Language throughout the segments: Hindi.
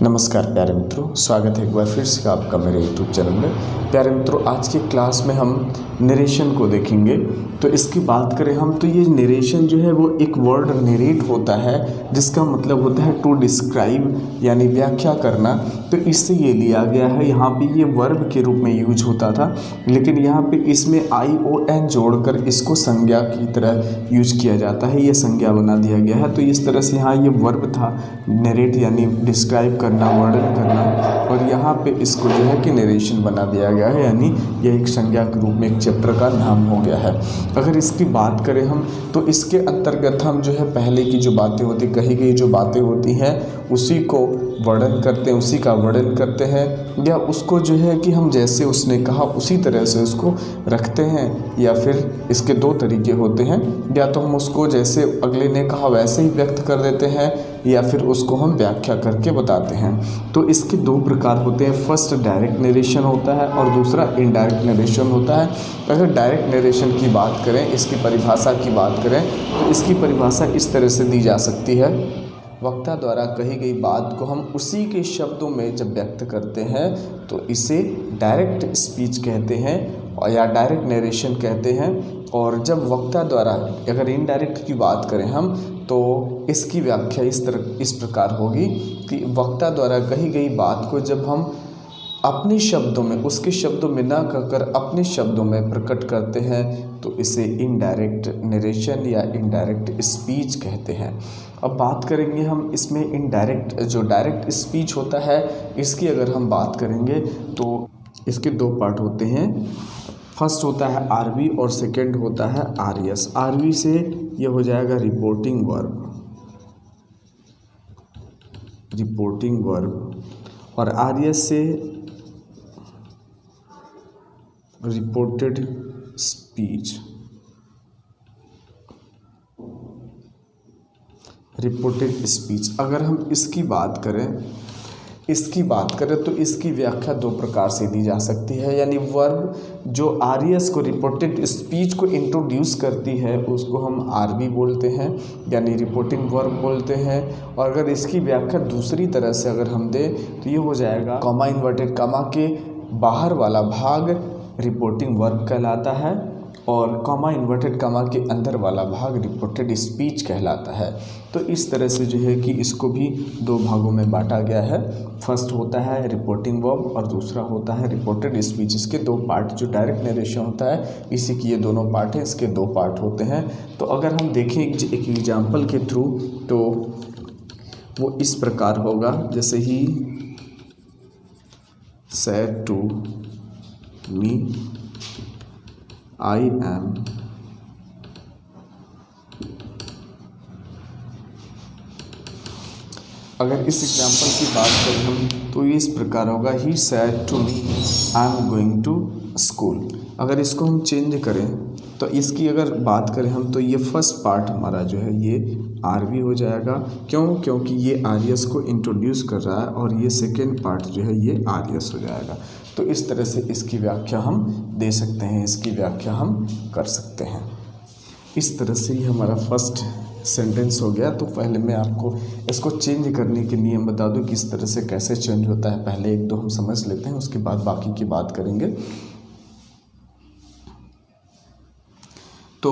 नमस्कार प्यारे मित्रों, स्वागत है एक बार फिर से आपका मेरे YouTube चैनल में। प्यारे मित्रों, आज के क्लास में हम नरेशन को देखेंगे। तो इसकी बात करें हम तो ये नरेशन जो है वो एक वर्ड नरेट होता है जिसका मतलब होता है टू डिस्क्राइब यानी व्याख्या करना। तो इससे ये लिया गया है, यहाँ पे ये वर्ब के रूप में यूज होता था, लेकिन यहाँ पे इसमें ION जोड़कर इसको संज्ञा की तरह यूज किया जाता है। ये संज्ञा बना दिया गया है। तो इस तरह से यहाँ ये वर्ब था नरेट यानी डिस्क्राइब करना, वर्णन करना, और यहाँ पे इसको जो है कि नरेशन बना दिया गया है, यानी ये एक संज्ञा के रूप में एक चैप्टर का नाम हो गया है। अगर इसकी बात करें हम तो इसके अंतर्गत हम जो है पहले की जो बातें होती, कही गई जो बातें होती हैं उसी को वर्णन करते हैं, उसी का वर्णन करते हैं, या उसको जो है कि हम जैसे उसने कहा उसी तरह से उसको रखते हैं। या फिर इसके दो तरीके होते हैं, या तो हम उसको जैसे अगले ने कहा वैसे ही व्यक्त कर देते हैं, या फिर उसको हम व्याख्या करके बताते हैं। तो इसके दो प्रकार होते हैं, फर्स्ट डायरेक्ट नरेशन होता है और दूसरा इनडायरेक्ट नरेशन होता है। अगर डायरेक्ट नरेशन की बात करें, इसकी परिभाषा की बात करें तो इसकी परिभाषा इस तरह से दी जा सकती है, वक्ता द्वारा कही गई बात को हम उसी के शब्दों में जब व्यक्त करते हैं तो इसे डायरेक्ट स्पीच कहते हैं और या डायरेक्ट नरेशन कहते हैं। और जब वक्ता द्वारा अगर इनडायरेक्ट की बात करें हम तो इसकी व्याख्या इस प्रकार होगी कि वक्ता द्वारा कही गई बात को जब हम अपने शब्दों में, उसके शब्दों में ना कहकर अपने शब्दों में प्रकट करते हैं तो इसे इनडायरेक्ट नरेशन या इनडायरेक्ट स्पीच कहते हैं। अब बात करेंगे हम इसमें इनडायरेक्ट, जो डायरेक्ट स्पीच होता है इसकी अगर हम बात करेंगे तो इसके दो पार्ट होते हैं। फर्स्ट होता है आरवी और सेकंड होता है आरएस। आरवी से ये हो जाएगा रिपोर्टिंग वर्ब, और आरएस से रिपोर्टेड स्पीच। अगर हम इसकी बात करें तो इसकी व्याख्या दो प्रकार से दी जा सकती है, यानी वर्ब जो आरएस को, रिपोर्टेड स्पीच को इंट्रोड्यूस करती है उसको हम आरवी बोलते हैं यानी रिपोर्टिंग वर्ब बोलते हैं। और अगर इसकी व्याख्या दूसरी तरह से अगर हम दें तो ये हो जाएगा कॉमा, इन्वर्टेड कॉमा के बाहर वाला भाग रिपोर्टिंग वर्ब कहलाता है और कॉमा, इन्वर्टेड कॉमा के अंदर वाला भाग रिपोर्टेड स्पीच कहलाता है। तो इस तरह से जो है कि इसको भी दो भागों में बांटा गया है। फर्स्ट होता है रिपोर्टिंग वर्ब और दूसरा होता है रिपोर्टेड स्पीच। इसके दो पार्ट, जो डायरेक्ट नरेशन होता है इसी की ये दोनों पार्ट हैं, इसके दो पार्ट होते हैं। तो अगर हम देखें एक एग्जाम्पल के थ्रू तो वो इस प्रकार होगा, जैसे he said to me I am अगर इस एग्जाम्पल की बात करें हम तो ये इस प्रकार होगा, he said to me I am going to school. अगर इसको हम चेंज करें तो इसकी अगर बात करें हम तो ये फर्स्ट पार्ट हमारा जो है ये आरवी हो जाएगा। क्योंकि ये आरएस को इंट्रोड्यूस कर रहा है, और ये सेकेंड पार्ट जो है ये आरएस हो जाएगा। तो इस तरह से इसकी व्याख्या हम दे सकते हैं, इसकी व्याख्या हम कर सकते हैं। इस तरह से ही हमारा फर्स्ट सेंटेंस हो गया। तो पहले मैं आपको इसको चेंज करने के नियम बता दूं किस तरह से कैसे चेंज होता है। पहले एक दो हम समझ लेते हैं, उसके बाद बाकी की बात करेंगे। तो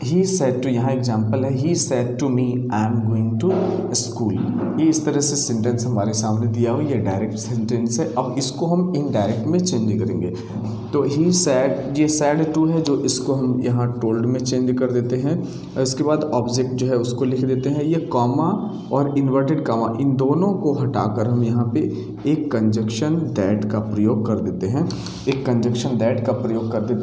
ही सेड टू, यहाँ एग्जाम्पल है, he said to me I am going to school. ये इस तरह से सेंटेंस हमारे सामने दिया हुआ, ये डायरेक्ट सेंटेंस है। अब इसको हम इनडायरेक्ट में चेंज करेंगे। तो ही सेड, ये सेड टू है जो इसको हम यहाँ टोल्ड में चेंज कर देते हैं। और इसके बाद ऑब्जेक्ट जो है उसको लिख देते हैं। ये कॉमा और इन्वर्टेड कॉमा इन दोनों को हटाकर हम यहाँ पे एक कंजक्शन दैट का प्रयोग कर देते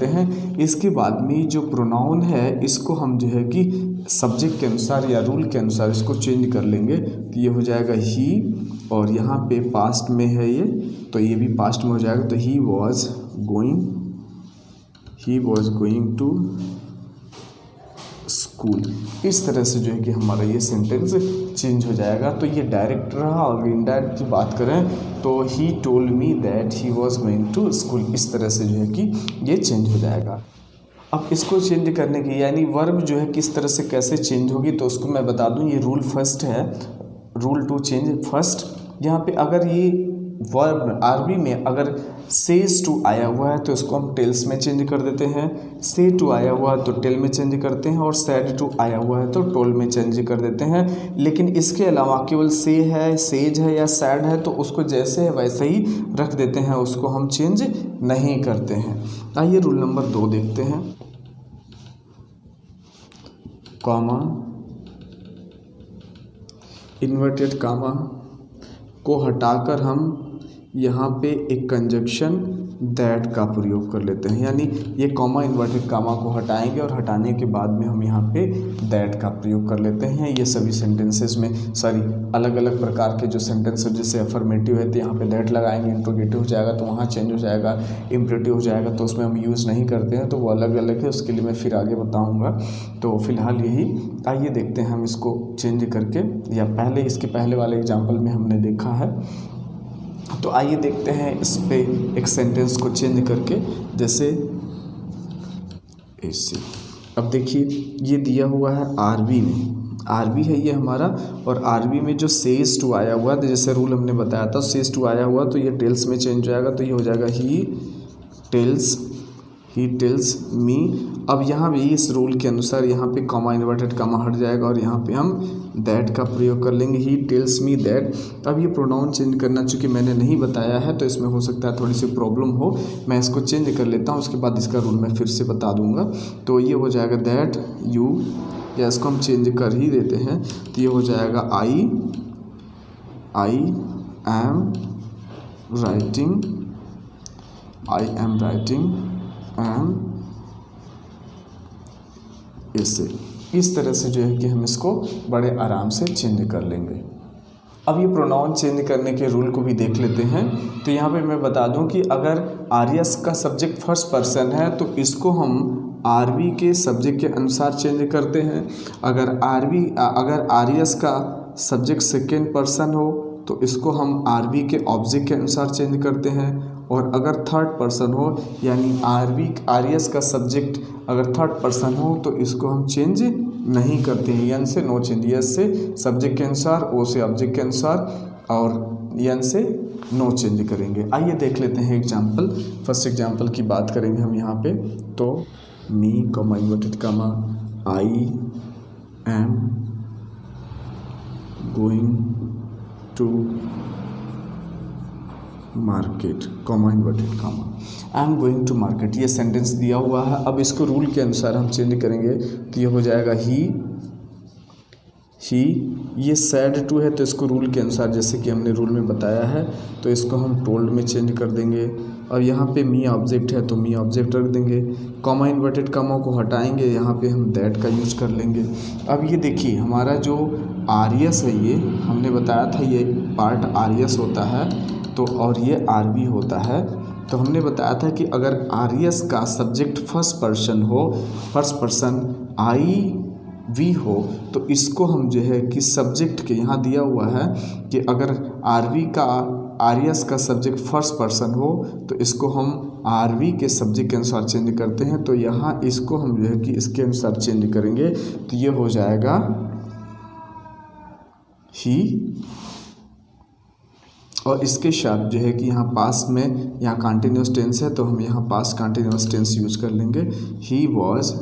हैं। इसके बाद में जो प्रोनाउन है इसको हम जो है कि सब्जेक्ट के अनुसार या रूल के अनुसार इसको चेंज कर लेंगे। तो ये हो जाएगा ही, और यहाँ पे पास्ट में है ये, तो ये भी पास्ट में हो जाएगा। तो he was going to school. इस तरह से जो है कि हमारा ये सेंटेंस चेंज हो जाएगा। तो ये डायरेक्ट रहा। और इनडायरेक्ट की बात करें तो he told me that he was going to school. इस तरह से जो है कि ये चेंज हो जाएगा। अब इसको चेंज करने की, यानी वर्ब जो है किस तरह से कैसे चेंज होगी, तो उसको मैं बता दूं। ये रूल फर्स्ट है, रूल टू चेंज फर्स्ट। यहाँ पे अगर ये वर्ब आरबी में अगर सेज टू आया हुआ है तो इसको हम टेल्स में चेंज कर देते हैं, से टू आया हुआ है तो टेल में चेंज करते हैं, और सैड टू आया हुआ है तो टोल में चेंज कर देते हैं। लेकिन इसके अलावा केवल से है, सेज है या सैड है तो उसको जैसे है वैसे ही रख देते हैं, उसको हम चेंज नहीं करते हैं। आइए रूल नंबर 2 देखते हैं। कॉमा, इन्वर्टेड कामा को हटाकर हम यहाँ पे एक कंजक्शन दैट का प्रयोग कर लेते हैं, यानी ये कॉमा इन्वर्टेड कामा को हटाएंगे और हटाने के बाद में हम यहाँ पे दैट का प्रयोग कर लेते हैं। ये सभी सेंटेंसेस में अलग अलग प्रकार के जो सेंटेंस है, जैसे अफर्मेटिव है तो यहाँ पे दैट लगाएंगे, इंट्रोगेटिव हो जाएगा तो वहाँ चेंज हो जाएगा, इम्परेटिव हो जाएगा तो उसमें हम यूज़ नहीं करते हैं, तो वो अलग अलग है, उसके लिए मैं फिर आगे बताऊँगा। तो फिलहाल यही, आइए देखते हैं हम इसको चेंज करके, या पहले इसके पहले वाले एग्जाम्पल में हमने देखा है। तो आइए देखते हैं इस पे एक सेंटेंस को चेंज करके, जैसे ऐसे। अब देखिए ये दिया हुआ है आरबी में, आरबी है ये हमारा, और आरबी में जो सेज टू आया हुआ है, तो जैसे रूल हमने बताया था सेज टू आया हुआ तो ये टेल्स में चेंज हो जाएगा, तो ये हो जाएगा ही टेल्स मी। अब यहाँ भी इस रूल के अनुसार यहाँ पे कॉमा इन्वर्टेड कॉमा हट जाएगा और यहाँ पे हम दैट का प्रयोग कर लेंगे, ही टेल्स मी दैट। अब ये प्रोनाउन चेंज करना चूँकि मैंने नहीं बताया है तो इसमें हो सकता है थोड़ी सी प्रॉब्लम हो, मैं इसको चेंज कर लेता हूँ, उसके बाद इसका रूल मैं फिर से बता दूँगा। तो ये हो जाएगा दैट यू, या इसको हम चेंज कर ही देते हैं, तो ये हो जाएगा आई एम राइटिंग एंड इससे, इस तरह से जो है कि हम इसको बड़े आराम से चेंज कर लेंगे। अब ये प्रोनाउन चेंज करने के रूल को भी देख लेते हैं। तो यहाँ पे मैं बता दूं कि अगर आर्यस का सब्जेक्ट फर्स्ट पर्सन है तो इसको हम आरबी के सब्जेक्ट के अनुसार चेंज करते हैं। अगर आर्यस का सब्जेक्ट सेकेंड पर्सन हो तो इसको हम आरबी के ऑब्जेक्ट के अनुसार चेंज करते हैं, और अगर थर्ड पर्सन हो यानी आर्यस का सब्जेक्ट अगर थर्ड पर्सन हो तो इसको हम चेंज नहीं करते हैं। यन से नो चेंज, यस से सब्जेक्ट के अनुसार, ओ से ऑब्जेक्ट के अनुसार, और यन से नो चेंज करेंगे। आइए देख लेते हैं एग्जाम्पल। फर्स्ट एग्जाम्पल की बात करेंगे हम यहाँ पे। तो me comma inverted comma I am going to market comma inverted comma, I am going to market, ये सेंटेंस दिया हुआ है। अब इसको रूल के अनुसार हम चेंज करेंगे तो ये हो जाएगा ही, ये सैड टू है तो इसको रूल के अनुसार जैसे कि हमने रूल में बताया है तो इसको हम टोल्ड में चेंज कर देंगे, और यहाँ पे मी ऑब्जेक्ट है तो मी ऑब्जेक्ट रख देंगे। कॉमा इन्वर्टेड कॉमा को हटाएंगे, यहाँ पे हम दैट का यूज कर लेंगे। अब ये देखिए हमारा जो आर्यस है, ये हमने बताया था ये पार्ट आर्यस होता है तो, और ये आरबी होता है। तो हमने बताया था कि अगर आर्यस का subject first person I we हो तो इसको हम जो है कि सब्जेक्ट के यहाँ दिया हुआ है कि अगर आर्यस का सब्जेक्ट फर्स्ट पर्सन हो तो इसको हम आरवी के सब्जेक्ट के अनुसार चेंज करते हैं। तो यहाँ इसको हम जो है कि इसके अनुसार चेंज करेंगे तो ये हो जाएगा ही, और इसके साथ जो है कि यहाँ पास्ट में यहाँ कंटिन्यूस टेंस है तो हम यहाँ पास्ट कंटिन्यूस टेंस यूज कर लेंगे। He was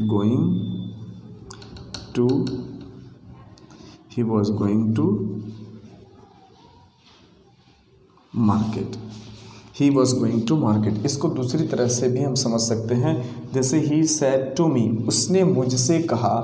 going to market, he was going to market. इसको दूसरी तरह से भी हम समझ सकते हैं, जैसे ही सेड टू मी, उसने मुझसे कहा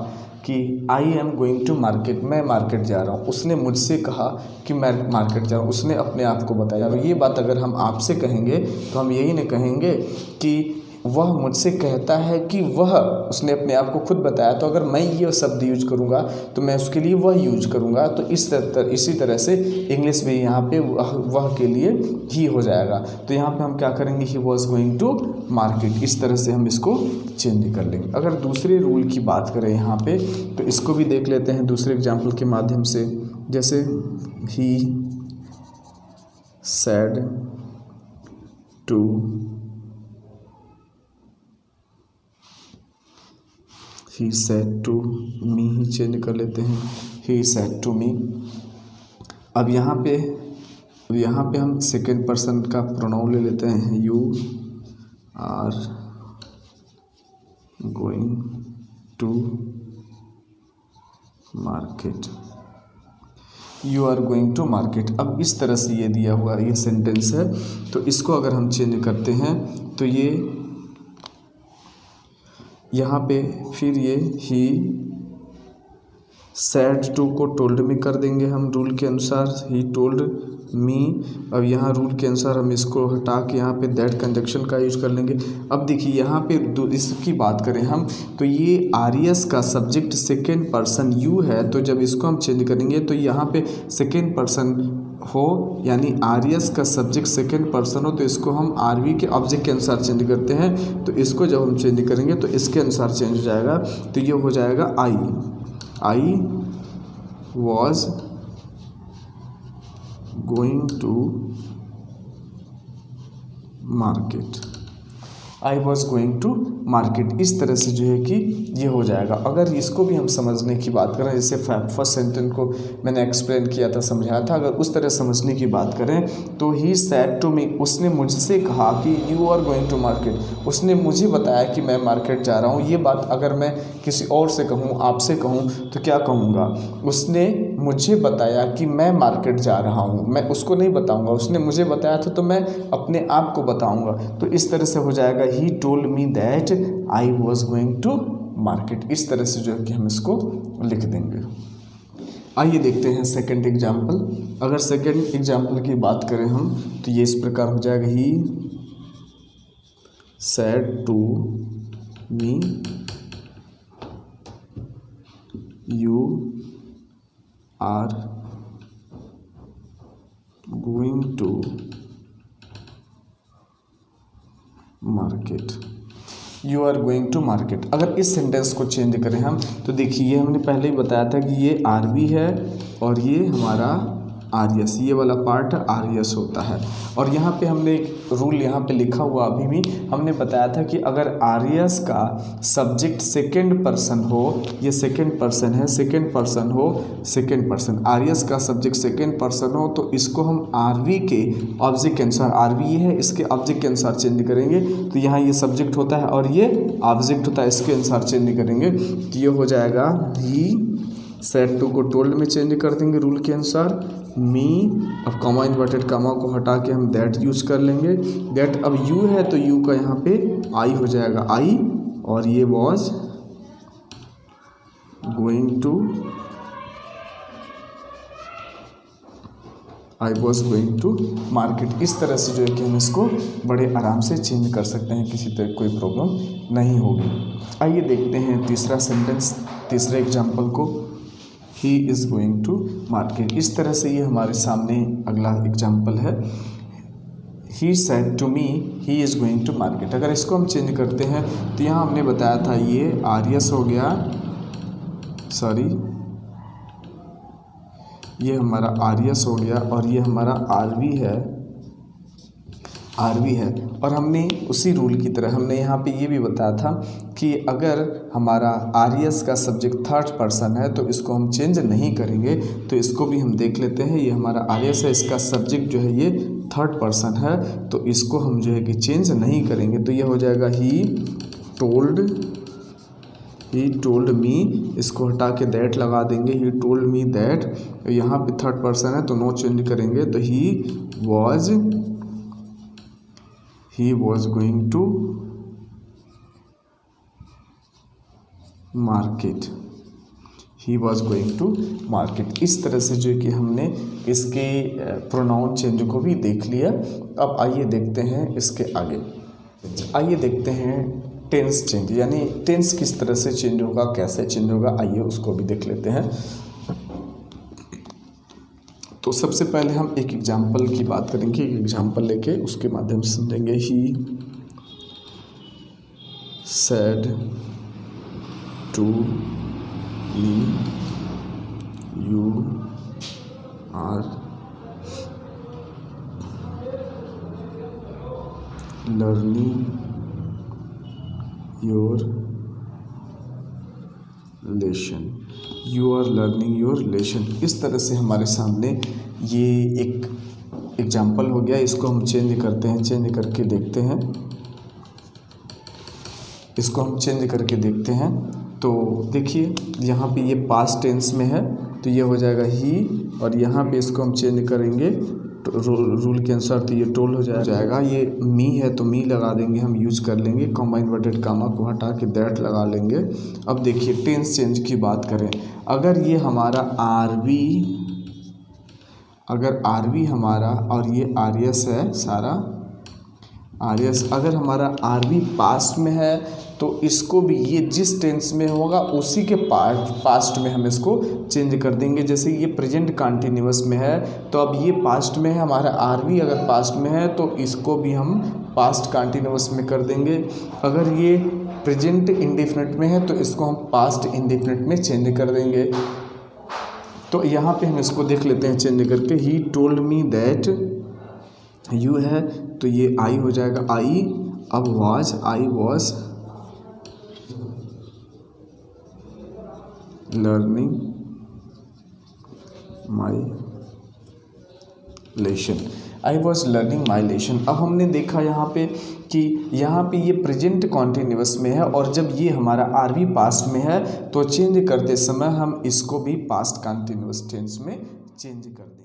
कि I am going to market, मैं मार्केट जा रहा हूँ। उसने मुझसे कहा कि मैं मार्केट जा रहा हूँ, उसने अपने आप को बताया। और ये बात अगर हम आपसे कहेंगे तो हम यही नहीं कहेंगे कि वह मुझसे कहता है कि वह, उसने अपने आप को खुद बताया। तो अगर मैं ये शब्द यूज करूँगा तो मैं उसके लिए वह यूज करूँगा। तो इसी तरह से इंग्लिश में यहाँ पे वह के लिए ही हो जाएगा। तो यहाँ पे हम क्या करेंगे, he was going to market, इस तरह से हम इसको चेंज कर लेंगे। अगर दूसरे रूल की बात करें यहाँ पे तो इसको भी देख लेते हैं दूसरे एग्जाम्पल के माध्यम से। जैसे he said to he said to me, he change कर लेते हैं, ही सेड टू मी। अब यहाँ पे अब यहाँ पे हम सेकेंड पर्सन का प्रोनाउन ले लेते हैं, you are going to market, you are going to market. अब इस तरह से ये दिया हुआ ये सेंटेंस है, तो इसको अगर हम चेंज करते हैं तो ये यहाँ पे फिर ये ही सैड टू को टोल्ड में कर देंगे हम रूल के अनुसार, ही टोल्ड मी। अब यहाँ रूल के अनुसार हम इसको हटा के यहाँ पे दैट कंजक्शन का यूज कर लेंगे। अब देखिए यहाँ पे इसकी बात करें हम तो ये आर्यस का सब्जेक्ट सेकेंड पर्सन यू है, तो जब इसको हम चेंज करेंगे तो यहाँ पे सेकेंड पर्सन हो, यानी आर्यस का सब्जेक्ट सेकेंड पर्सन हो, तो इसको हम आरवी के ऑब्जेक्ट के अनुसार चेंज करते हैं। तो इसको जब हम चेंज करेंगे तो इसके अनुसार चेंज हो जाएगा, तो ये हो जाएगा I was going to market, I was going to market. इस तरह से जो है कि ये हो जाएगा। अगर इसको भी हम समझने की बात करें, जैसे फर्स्ट सेंटेंस को मैंने एक्सप्लेन किया था, समझाया था, अगर उस तरह समझने की बात करें तो ही सैड टू मी, उसने मुझसे कहा कि you are going to market, उसने मुझे बताया कि मैं मार्केट जा रहा हूँ। ये बात अगर मैं किसी और से कहूँ, आपसे कहूँ, तो क्या कहूँगा? उसने मुझे बताया कि मैं मार्केट जा रहा हूँ, मैं उसको नहीं बताऊँगा। उसने मुझे बताया था तो मैं अपने आप को बताऊँगा। तो इस तरह से हो जाएगा he told me that I was going to market. इस तरह से जो है कि हम इसको लिख देंगे। आइए देखते हैं सेकंड एग्जाम्पल। अगर सेकंड एग्जाम्पल की बात करें हम तो ये इस प्रकार हो जाएगा, he said to me you are going to market, you are going to market. अगर इस सेंटेंस को चेंज करें हम तो देखिए, ये हमने पहले ही बताया था कि ये आरवी है और ये हमारा आर्यस, ये वाला पार्ट आर्यस होता है। और यहाँ पे हमने एक रूल यहाँ पे लिखा हुआ अभी भी हमने बताया था कि अगर आर्यस का सब्जेक्ट सेकेंड पर्सन हो, ये सेकेंड पर्सन है, सेकेंड पर्सन हो, सेकेंड पर्सन, आर्यस का सब्जेक्ट सेकेंड पर्सन हो, तो इसको हम आरवी के ऑब्जेक्ट के अनुसार, आरवी ये है, इसके ऑब्जेक्ट के अनुसार चेंज करेंगे। तो यहाँ ये सब्जेक्ट होता है और ये ऑब्जेक्ट होता है, इसके अनुसार चेंज करेंगे। तो ये हो जाएगा, ही सेड टू को टोल्ड में चेंज कर देंगे रूल के अनुसार, मी, अब कॉमा इन्वर्टेड कॉमा को हटा के हम दैट यूज कर लेंगे। दैट अब यू है तो यू का यहाँ पे आई हो जाएगा, आई, और ये was going to, I was going to market. इस तरह से जो है कि हम इसको बड़े आराम से चेंज कर सकते हैं, किसी तरह कोई प्रॉब्लम नहीं होगी। आइए देखते हैं तीसरा सेंटेंस, तीसरे एग्जाम्पल को, he is going to market. इस तरह से ये हमारे सामने अगला एग्जाम्पल है, he said to me he is going to market. अगर इसको हम चेंज करते हैं तो यहाँ हमने बताया था ये आर्यस हो गया, सॉरी ये हमारा आर्यस हो गया और ये हमारा आरवी है, आरवी है। और हमने उसी रूल की तरह हमने यहाँ पे ये भी बताया था कि अगर हमारा आर्यस का सब्जेक्ट थर्ड पर्सन है तो इसको हम चेंज नहीं करेंगे। तो इसको भी हम देख लेते हैं, ये हमारा आर्यस है, इसका सब्जेक्ट जो है ये थर्ड पर्सन है, तो इसको हम जो है कि चेंज नहीं करेंगे। तो ये हो जाएगा, ही टोल्ड मी, इसको हटा के दैट लगा देंगे, ही टोल्ड मी दैट, यहाँ पे थर्ड पर्सन है तो नो चेंज करेंगे। तो he was going to market, he was going to market. इस तरह से जो कि हमने इसके प्रोनाउन चेंज को भी देख लिया। अब आइए देखते हैं इसके आगे, आइए देखते हैं टेंस चेंज, यानी टेंस किस तरह से चेंज होगा, कैसे चेंज होगा, आइए उसको भी देख लेते हैं। तो सबसे पहले हम एक एग्जाम्पल की बात करेंगे, एक एग्जाम्पल लेके उसके माध्यम से समझेंगे। He said to me you are learning your lesson, you are learning your lesson. इस तरह से हमारे सामने ये एक एग्जाम्पल हो गया, इसको हम चेंज करते हैं, चेंज करके देखते हैं, इसको हम चेंज करके देखते हैं। तो देखिए यहाँ पे ये पास्ट टेंस में है तो ये हो जाएगा ही, और यहाँ पे इसको हम चेंज करेंगे रूल के अनुसार तो ये टोल हो जाएगा। ये मी है तो मी लगा देंगे, हम यूज कर लेंगे, कॉमा इन्वर्टेड कामा को हटा के दैट लगा लेंगे। अब देखिए टेंस चेंज की बात करें, अगर ये हमारा आरवी हमारा और ये आरएस है सारा आरएस, अगर हमारा आरवी पास्ट में है तो इसको भी ये जिस टेंस में होगा उसी के पास्ट में हम इसको चेंज कर देंगे। जैसे ये प्रेजेंट कंटिन्यूअस में है तो अब ये पास्ट में है, हमारा आरवी अगर पास्ट में है तो इसको भी हम पास्ट कंटिन्यूअस में कर देंगे। अगर ये प्रेजेंट इंडेफिनिट में है तो इसको हम पास्ट इंडेफिनिट में चेंज कर देंगे। तो यहाँ पे हम इसको देख लेते हैं चेंज करके, ही टोल्ड मी दैट, यू है तो ये आई हो जाएगा आई, अब was, I was learning my lesson, I was learning my lesson. अब हमने देखा यहाँ पे कि यहाँ पे ये प्रेजेंट कॉन्टिन्यूअस में है और जब ये हमारा आरवी पास्ट में है तो चेंज करते समय हम इसको भी पास्ट कॉन्टिन्यूअस टेंस में चेंज कर देंगे।